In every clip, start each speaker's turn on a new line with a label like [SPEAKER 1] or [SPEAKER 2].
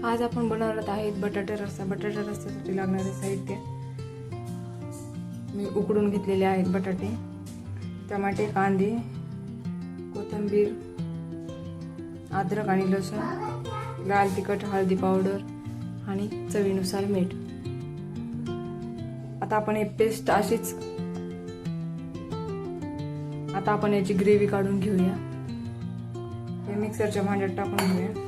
[SPEAKER 1] आज आपण बनवत आहेत बटाटा रस्सा. बटाटा रस्स्यासाठी लागणारे साहित्य मी उकडून घेतलेले आहेत. बटाटे, टमाटे, कांदे, कोथिंबीर, अद्रक आणि लसूण, लाल तिखट, हळदी पावडर आणि चवीनुसार मीठ. आता आपण हे पेस्ट अशीच आता आपण याची ग्रेव्ही काढून घेऊया. हे मिक्सरच्या भांड्यात टाकून घेऊया.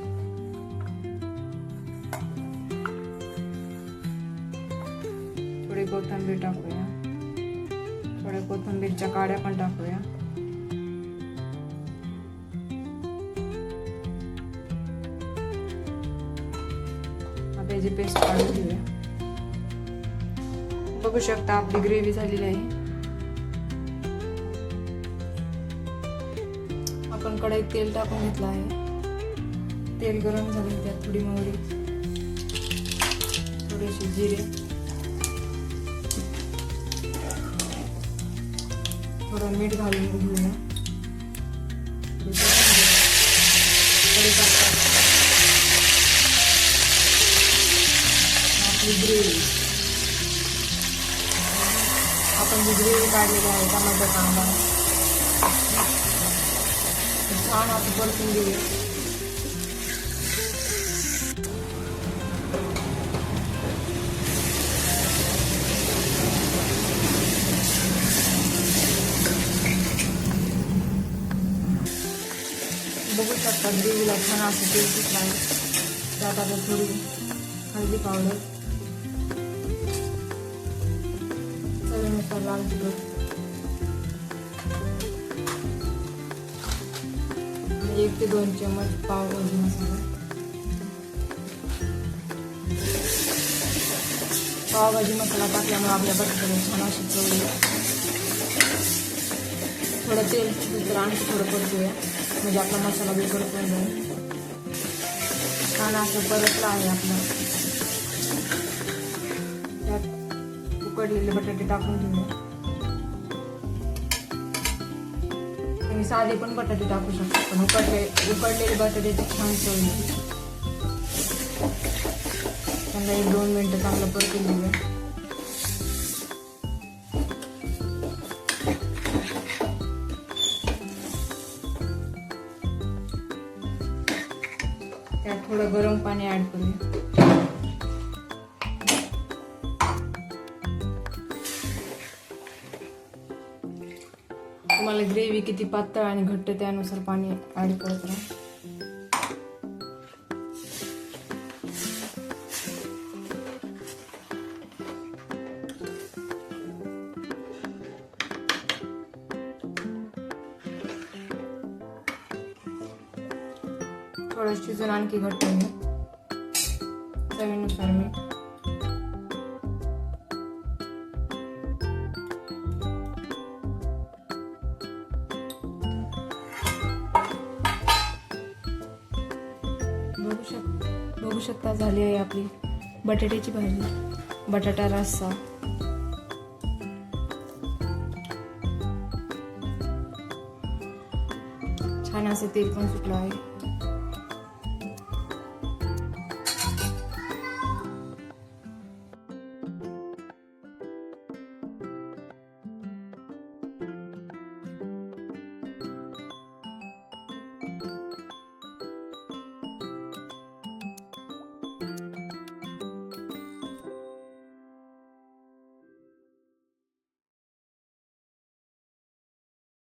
[SPEAKER 1] थोडी कोथिंबीर टाकूया. थोड्या कोथिंबीरच्या काड्या पण टाकूया. आता याची पेस्ट काढून घेऊया. बघू शकता आपली ग्रेव्ही झालेली आहे. आपण कढईत तेल टाकून घेतलं आहे. तेल गरम झाले, त्यात थोडी मोहरी, थोडेसे जिरे, थोडं मीठ घालून घेऊया. आपली ग्रेव्ही, आपण जी ग्रेव्ही काढलेली आहे टमाटर कांदा छान असं परतून घेऊया. बघू शकता ग्रेव्हीला छान असं तेल सुटलं आहे. त्यात आता थोडी हळदी पावडर, चवीनुसार लाल तिखट, 1 ते 2 चमच पावभाजी मसाला. पावभाजी मसाला टाकल्यामुळे आपल्या बटाट्याला छान अशी चव येईल. थोडं तेल सुटलं आणखी थोडं परतूया, म्हणजे आपला मसाला बी परतून जाईल. छान असं परतला आहे आपला. त्यात उकडलेले बटाटे टाकून घेऊया. तुम्ही साधे पण बटाटे टाकू शकता, पण उकडलेले बटाट्याची छान चव येते. त्यांना 1-2 मिनिटं चांगलं परतून घेऊया. त्यात थोडं गरम पाणी ऍड करूया. तुम्हाला ग्रेव्ही किती पातळ आणि घट्ट त्यानुसार पाणी ऍड करत राहा. थोडं शिजून आणखी घट्ट होईल. चवीनुसार मीठ, बघू शकता झाली आहे आपली बटाट्याची भाजी, बटाटा रस्सा. छान असे तेल पण सुटलं आहे.